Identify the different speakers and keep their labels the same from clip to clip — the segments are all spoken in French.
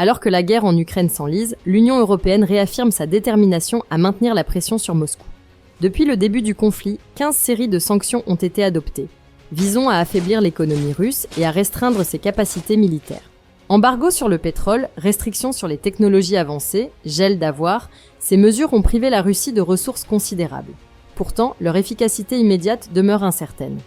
Speaker 1: Alors que la guerre en Ukraine s'enlise, l'Union européenne réaffirme sa détermination à maintenir la pression sur Moscou. Depuis le début du conflit, 15 séries de sanctions ont été adoptées, visant à affaiblir l'économie russe et à restreindre ses capacités militaires. Embargo sur le pétrole, restrictions sur les technologies avancées, gel d'avoirs, ces mesures ont privé la Russie de ressources considérables. Pourtant, leur efficacité immédiate demeure incertaine.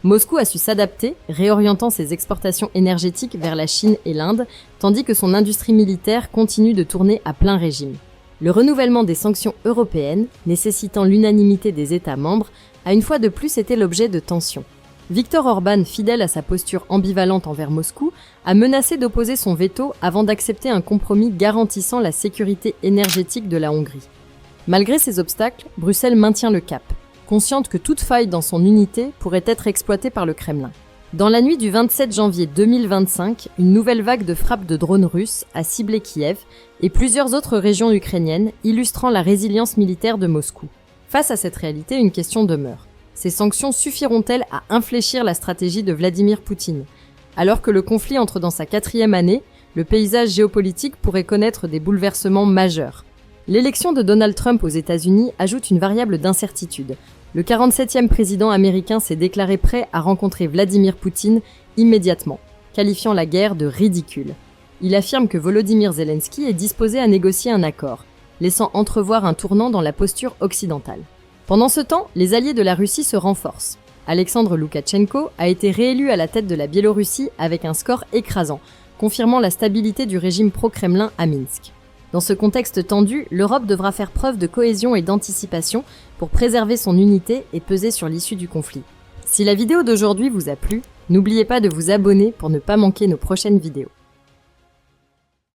Speaker 1: Moscou a su s'adapter, réorientant ses exportations énergétiques vers la Chine et l'Inde, tandis que son industrie militaire continue de tourner à plein régime. Le renouvellement des sanctions européennes, nécessitant l'unanimité des États membres, a une fois de plus été l'objet de tensions. Viktor Orban, fidèle à sa posture ambivalente envers Moscou, a menacé d'opposer son veto avant d'accepter un compromis garantissant la sécurité énergétique de la Hongrie. Malgré ces obstacles, Bruxelles maintient le cap, consciente que toute faille dans son unité pourrait être exploitée par le Kremlin. Dans la nuit du 27 janvier 2025, une nouvelle vague de frappes de drones russes a ciblé Kiev et plusieurs autres régions ukrainiennes, illustrant la résilience militaire de Moscou. Face à cette réalité, une question demeure. Ces sanctions suffiront-elles à infléchir la stratégie de Vladimir Poutine? Alors que le conflit entre dans sa 4e année, le paysage géopolitique pourrait connaître des bouleversements majeurs. L'élection de Donald Trump aux États-Unis ajoute une variable d'incertitude. Le 47e président américain s'est déclaré prêt à rencontrer Vladimir Poutine immédiatement, qualifiant la guerre de ridicule. Il affirme que Volodymyr Zelensky est disposé à négocier un accord, laissant entrevoir un tournant dans la posture occidentale. Pendant ce temps, les alliés de la Russie se renforcent. Alexandre Loukachenko a été réélu à la tête de la Biélorussie avec un score écrasant, confirmant la stabilité du régime pro-Kremlin à Minsk. Dans ce contexte tendu, l'Europe devra faire preuve de cohésion et d'anticipation pour préserver son unité et peser sur l'issue du conflit. Si la vidéo d'aujourd'hui vous a plu, n'oubliez pas de vous abonner pour ne pas manquer nos prochaines vidéos.